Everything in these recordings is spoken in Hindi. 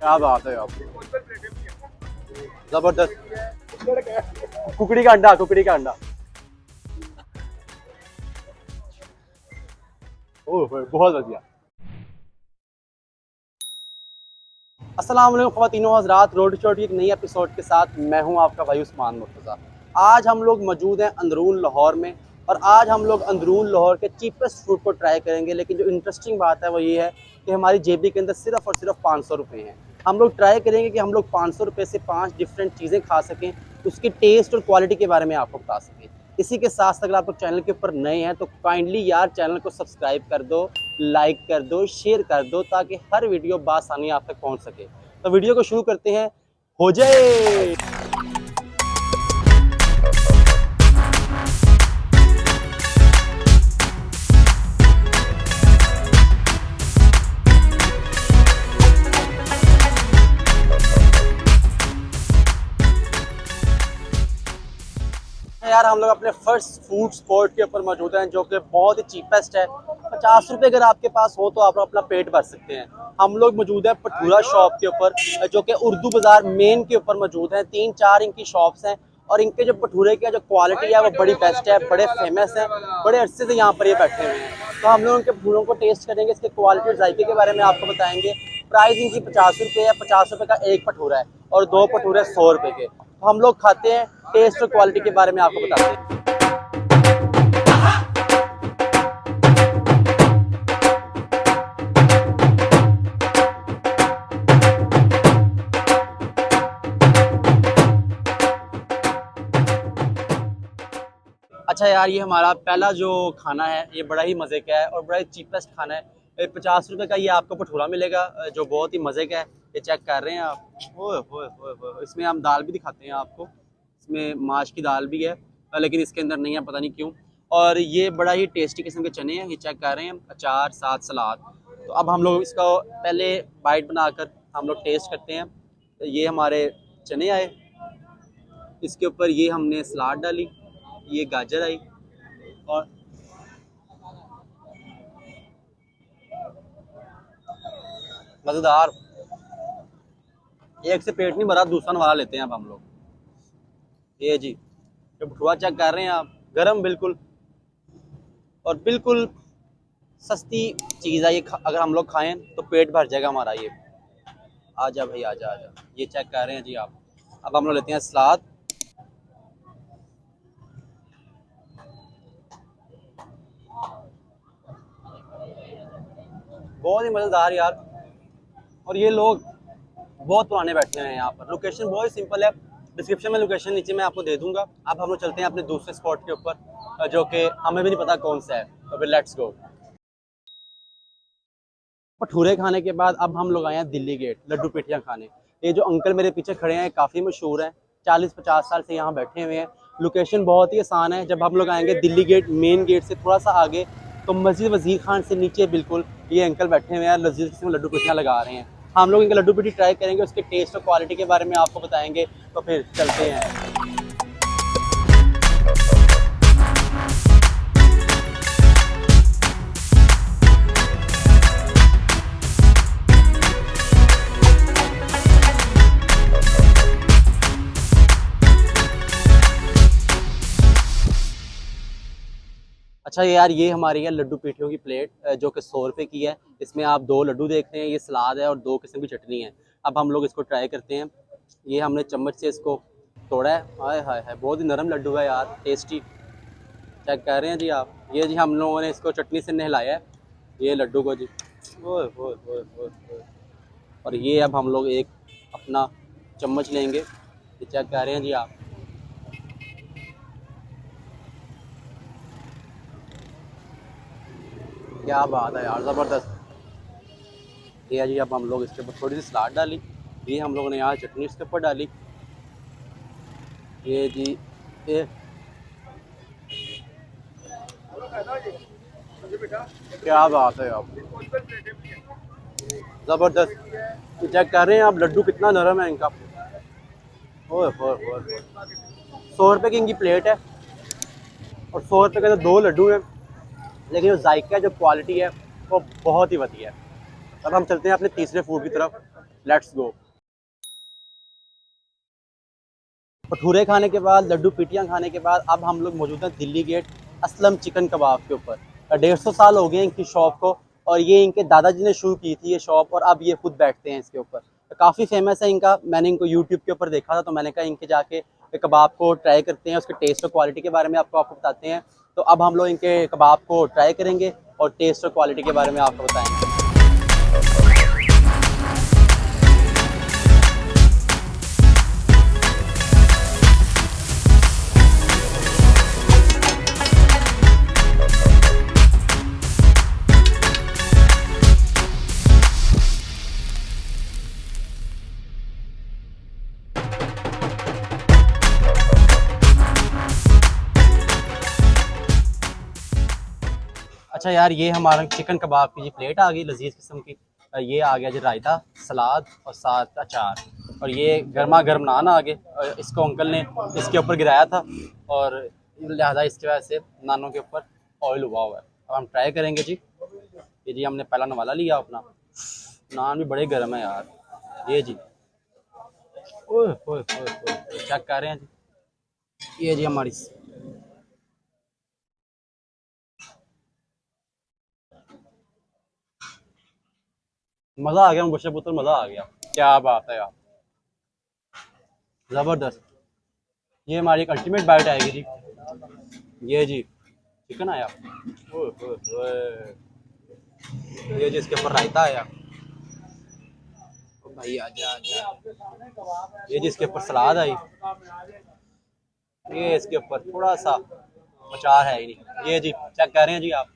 क्या बात है आप, जबरदस्त। कुकड़ी का अंडा, कुकड़ी का अंडा। ओह बहुत बढ़िया। अस्सलाम वालेकुम ख़वातीनो हज़रात, रोड शो की एक नई एपिसोड के साथ मैं हूं आपका भाई उस्मान मुर्तज़ा। आज हम लोग मौजूद हैं अंदरून लाहौर में और आज हम लोग अंदरून लाहौर के चीपेस्ट फूड को ट्राई करेंगे। लेकिन जो इंटरेस्टिंग बात है वो ये है कि हमारी जेबी के अंदर सिर्फ़ और सिर्फ 500 रुपये हैं। हम लोग ट्राई करेंगे कि हम लोग 500 रुपये से 5 डिफरेंट चीज़ें खा सकें, उसके टेस्ट और क्वालिटी के बारे में आपको बता सकें। इसी के साथ साथ अगर आप लोग चैनल के ऊपर नए हैं तो काइंडली यार चैनल को सब्सक्राइब कर दो, लाइक कर दो, शेयर कर दो ताकि हर वीडियो बासानी आप तक पहुंच सके। तो वीडियो को शुरू करते हैं, हो जाए। यार हम लोग अपने फर्स्ट फूड स्पॉट के ऊपर मौजूद हैं जो कि बहुत ही चीपेस्ट है। 50 रुपये अगर आपके पास हो तो आप अपना पेट भर सकते हैं। हम लोग मौजूद हैं भटूरा शॉप के ऊपर जो कि उर्दू बाज़ार मेन के ऊपर मौजूद है। 3-4 इनकी शॉप्स हैं और इनके जो भटूरे की जो क्वालिटी है वो बड़ी बेस्ट है, बड़े फेमस है, बड़े अरसे से यहाँ पर ये बैठे हुए हैं। तो हम लोग उनके भटूरों को टेस्ट करेंगे, इसके क्वालिटी और जायके के बारे में आपको बताएंगे। प्राइस इनकी 50 रुपये है, 50 रुपये का एक भटूरा है और 2 भटूरे 100 रुपये के। तो हम लोग खाते हैं, टेस्ट और क्वालिटी के बारे में आपको बताते हैं। अच्छा यार, ये हमारा पहला जो खाना है ये बड़ा ही मज़े का है और बड़ा ही चीपेस्ट खाना है। 50 रुपये का ये आपको भटूरा मिलेगा जो बहुत ही मज़े का है। ये चेक कर रहे हैं आप, ओए होए होए होए। इसमें हम दाल भी दिखाते हैं आपको, इसमें माश की दाल भी है लेकिन इसके अंदर नहीं है, पता नहीं क्यों। और ये बड़ा ही टेस्टी किस्म के चने हैं, ये चेक कर रहे हैं, अचार साथ सलाद। तो अब हम लोग इसका पहले बाइट बनाकर हम लोग टेस्ट करते हैं। तो ये हमारे चने आए, इसके ऊपर ये हमने सलाद डाली, ये गाजर आई और मज़ेदार। एक से पेट नहीं भरा, दूसरा नवाला लेते हैं अब हम लोग। ये जी जो भटूरा चेक कर रहे हैं आप, गरम बिल्कुल और बिल्कुल सस्ती चीज़ है ये। अगर हम लोग खाएं तो पेट भर जाएगा हमारा। ये आजा भाई आजा आजा, ये चेक कर रहे हैं जी आप। अब हम लोग लेते हैं सलाद। बहुत ही मज़ेदार यार। और ये लोग बहुत पुराने बैठे हैं यहाँ पर। लोकेशन बहुत ही सिंपल है, डिस्क्रिप्शन में लोकेशन नीचे मैं आपको दे दूंगा। अब हम लोग चलते हैं अपने दूसरे स्पॉट के ऊपर जो कि हमें भी नहीं पता कौन सा है। तो फिर लेट्स गो। भटूरे खाने के बाद अब हम लोग आए हैं दिल्ली गेट लड्डू पेठियाँ खाने। ये जो अंकल मेरे पीछे खड़े हैं काफ़ी मशहूर हैं, 40-50 साल से यहाँ बैठे हुए हैं। लोकेशन बहुत ही आसान है। जब हम लोग आएंगे दिल्ली गेट मेन गेट से थोड़ा सा आगे तो मस्जिद वज़ीर खान से नीचे बिल्कुल ये अंकल बैठे हुए हैं, लजीज किस्म लड्डू पेठियाँ लगा रहे हैं। हम लोग इनके लड्डू पेठी ट्राई करेंगे, उसके टेस्ट और क्वालिटी के बारे में आपको बताएंगे। तो फिर चलते हैं। अच्छा यार, ये हमारी है लड्डू पेठियों की प्लेट जो कि 100 रुपये की है। इसमें आप 2 लड्डू देख रहे हैं, ये सलाद है और 2 किस्म की चटनी है। अब हम लोग इसको ट्राई करते हैं। ये हमने चम्मच से इसको तोड़ा है, हाय हाय हाय, बहुत ही नरम लड्डू है यार, टेस्टी। चेक कर रहे हैं जी आप, ये जी हम लोगों ने इसको चटनी से नहलाया है ये लड्डू को जी। ओए ओए ओए ओए ओए। और ये अब हम लोग एक अपना चम्मच लेंगे, ये चेक कर रहे हैं जी आप। क्या बात है यार, ज़बरदस्त। ये जी अब हम लोग इसके ऊपर थोड़ी सी सलाद डाली, ये हम लोगों ने यहाँ चटनी इसके ऊपर डाली। ये जी ये क्या बात है आप, ज़बरदस्त। चेक कर रहे हैं आप लड्डू कितना नरम है इनका। ओए ओए ओए। 100 रुपये की इनकी प्लेट है और 100 रुपये के तो 2 लड्डू हैं, लेकिन जो जायका जो क्वालिटी है वो बहुत ही बढ़िया है। अब हम चलते हैं अपने तीसरे फूड की तरफ। Let's go. भटूरे खाने के बाद, लड्डू पिटियाँ खाने के बाद अब हम लोग मौजूद हैं दिल्ली गेट असलम चिकन कबाब के ऊपर। 150 साल हो गए इनकी शॉप को, और ये इनके दादाजी ने शुरू की थी ये शॉप, और अब ये खुद बैठते हैं इसके ऊपर। काफ़ी फेमस है इनका, मैंने इनको यूट्यूब के ऊपर देखा था, तो मैंने कहा इनके जाके कबाब को ट्राई करते हैं, उसके टेस्ट और क्वालिटी के बारे में आपको बताते हैं। तो अब हम लोग इनके कबाब को ट्राई करेंगे और टेस्ट और क्वालिटी के बारे में आपको बताएँगे। अच्छा यार, ये हमारा चिकन कबाब की जी प्लेट आ गई लजीज किस्म की। ये आ गया जी रायता, सलाद और साथ अचार, और ये गर्मा गर्म नान आ गए। इसको अंकल ने इसके ऊपर गिराया था, और लिहाजा इसकी वजह से नानों के ऊपर ऑयल हुआ हुआ है। अब हम ट्राई करेंगे जी। ये जी हमने पहला नवाला लिया अपना। नान भी बड़े गर्म है यार। ये जी ओए ओए ओए ओए, चेक कर रहे हैं जी। ये जी हमारी मज़ा आ गया, मुझे पुत्र मज़ा आ गया। क्या बात है यार, ज़बरदस्त। ये हमारी एक अल्टीमेट बाइट आएगी जी। ये जी चिकन आया, ओए ओए ओए। ये जी इसके ऊपर रायता आया, ओ भाई आजा आजा। ये जी इसके ऊपर सलाद आई। ये इसके ऊपर थोड़ा सा अचार है ही नहीं। ये जी चेक कर रहे हैं जी आप।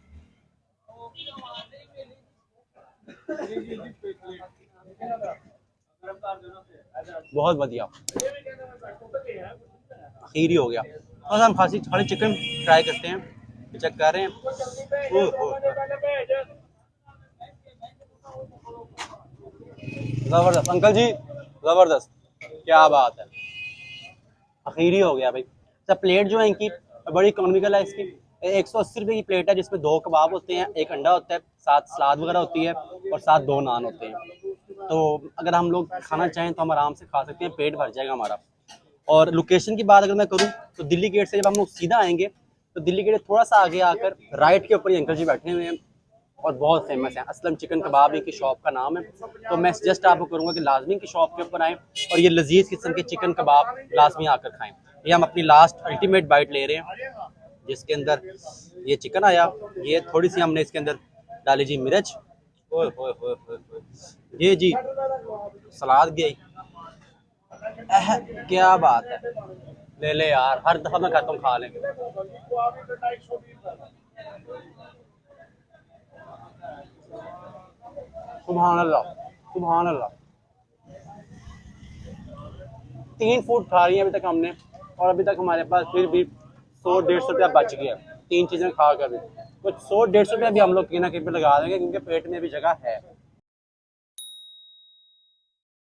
बहुत बढ़िया, खीर ही हो गया। बस हम खासी खाली चिकन ट्राई करते हैं, चेक कर रहे हैं। ज़बरदस्त अंकल जी, ज़बरदस्त, क्या बात है। आखिरी हो गया भाई। सब प्लेट जो है इनकी बड़ी इकोनॉमिकल है। इसकी 180 रुपये की प्लेट है, जिसमें 2 कबाब होते हैं, एक अंडा होता है, साथ सलाद वगैरह होती है, और साथ 2 नान होते हैं। तो अगर हम लोग खाना चाहें तो हम आराम से खा सकते हैं, पेट भर जाएगा हमारा। और लोकेशन की बात अगर मैं करूँ तो दिल्ली गेट से जब हम लोग सीधा आएंगे तो दिल्ली गेट थोड़ा सा आगे आकर राइट के ऊपर ये अंकल जी बैठे हुए हैं, और बहुत फेमस है। असलम चिकन कबाब इनकी शॉप का नाम है। तो मैं सजेस्ट आपको करूँगा कि लाजमी इनकी शॉप के ऊपर आएँ और ये लजीज किस्म के चिकन कबाब लाजमी आकर खाएँ। ये हम अपनी लास्ट अल्टीमेट बाइट ले रहे हैं, जिसके अंदर ये चिकन आया, ये थोड़ी सी हमने इसके अंदर डाली जी मिर्च, ओए होए होए होए होए। ये जी सलाद गई, क्या बात है। ले ले यार, हर दफा मैं खाता हूँ, खा लेंगे। सुभान अल्लाह, सुभान अल्लाह। 3 फूड खा रही है अभी तक हमने, और अभी तक हमारे पास फिर भी 100-150 रुपया बच गया 3 चीज़ें खा कर भी। कुछ 100-150 रुपया भी हम लोग कहीं ना कहीं पे लगा देंगे, क्योंकि पेट में भी जगह है।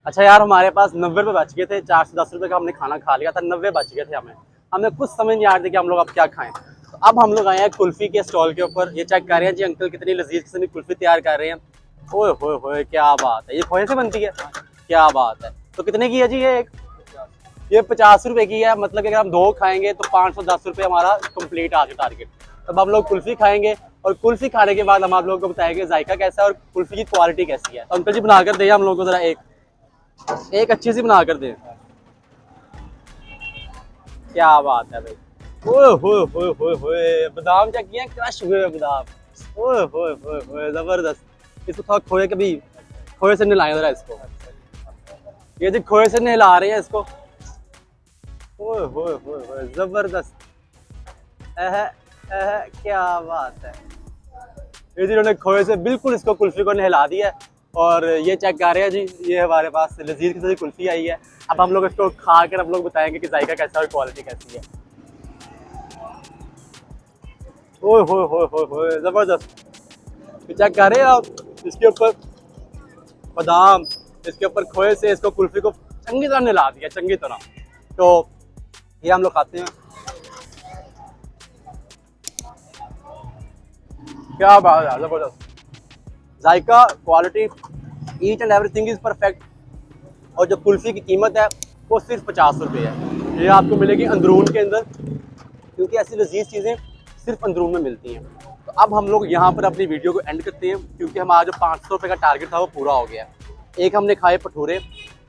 अच्छा यार, हमारे पास 90 रुपये बच गए थे। 410 रुपये का हमने खाना खा लिया था, 90 बच गए थे हमें। हमें कुछ समझ नहीं आ रही थी कि हम लोग अब क्या खाएं। तो अब हम लोग आए हैं कुल्फ़ी के स्टॉल के ऊपर। ये चेक कर रहे हैं जी अंकल कितनी लजीज किस्म की कुल्फ़ी तैयार कर रहे हैं। ओए होए होए, क्या बात है। ये खोए से बनती है, क्या बात है। तो कितने की है जी ये एक? ये 50 रुपये की है। मतलब कि अगर हम 2 खाएंगे तो 510 रुपये हमारा कंप्लीट आ गया टारगेट। तब हम लोग कुल्फ़ी खाएंगे, और कुल्फ़ी खाने के बाद हम आप लोगों को बताएंगे जायका कैसा है और कुल्फ़ी की क्वालिटी कैसी है। तो अंकल जी बनाकर दें हम लोगों को ज़रा एक अच्छी सी बना कर दें। क्या बात है भाई। ओए होए होए होए होए, बादाम चेक किए, क्रश हुए बादाम। ओए होए होए होए, जबरदस्त। इसको थोड़ा खोए, कभी खोए से नहलाएं जरा इसको। ये जी खोए से नहला रहे हैं इसको। ओए होए होए होए, जबरदस्त। क्या बात है। ये जी उन्होंने खोए से बिल्कुल इसको कुल्फी को नहला दिया है। और ये चेक कर रहे हैं जी, ये हमारे पास लजीज की कुल्फी आई है। अब हम लोग इसको खा कर हम लोग बताएंगे कि जायका कैसा है और क्वालिटी कैसी है। ओए होए होए होए होए, जबरदस्त। ये चेक कर रहे हैं आप, इसके ऊपर बादाम, इसके ऊपर खोए से इसको कुल्फी को चंगी तरह नहला दिया, चंगी तरह। तो ये हम लोग खाते हैं। क्या बात है, जबरदस्त। जायका, quality, each and everything is perfect. और जो कुल्फ़ी की कीमत है वो सिर्फ 50 रुपये है। ये आपको मिलेगी अंदरून के अंदर, क्योंकि ऐसी लजीज चीज़ें सिर्फ अंदरून में मिलती हैं। तो अब हम लोग यहाँ पर अपनी वीडियो को एंड करते हैं, क्योंकि हमारा जो 500 रुपये का टारगेट था वो पूरा हो गया है। एक हमने खाए भटूरे,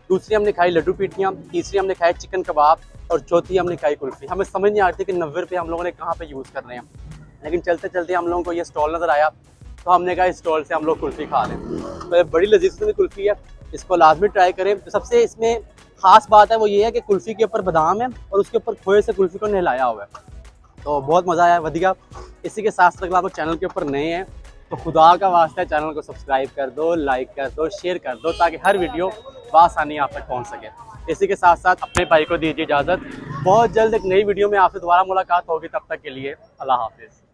दूसरी हमने खाई लड्डू पीटियाँ, तीसरी हमने खाए चिकन कबाब और चौथी हमने खाई कुल्फ़ी। हमें समझ नहीं आ रही थी कि 90 रुपये हम लोगों ने कहाँ पे यूज़ कर रहे हैं, लेकिन चलते चलते हम लोगों को ये स्टॉल नज़र आया, तो हमने कहा इस स्टॉल से हम लोग कुल्फ़ी खा लें। तो ये बड़ी लजीज किस्म की कुल्फ़ी है, इसको लाजमी ट्राई करें। तो सबसे इसमें ख़ास बात है वो ये है कि कुल्फ़ी के ऊपर बादाम है और उसके ऊपर खोए से कुल्फ़ी को नहलाया हुआ है, तो बहुत मज़ा आया, वधिया। इसी के साथ साथ अगर आप चैनल के ऊपर नए हैं तो खुदा का वास्ता है चैनल को सब्सक्राइब कर दो, लाइक कर दो, शेयर कर दो, ताकि हर वीडियो बआसानी आप तक पहुंच सके। इसी के साथ साथ अपने भाई को दीजिए इजाज़त। बहुत जल्द एक नई वीडियो में आपसे दोबारा मुलाकात होगी, तब तक के लिए अल्लाह हाफिज़।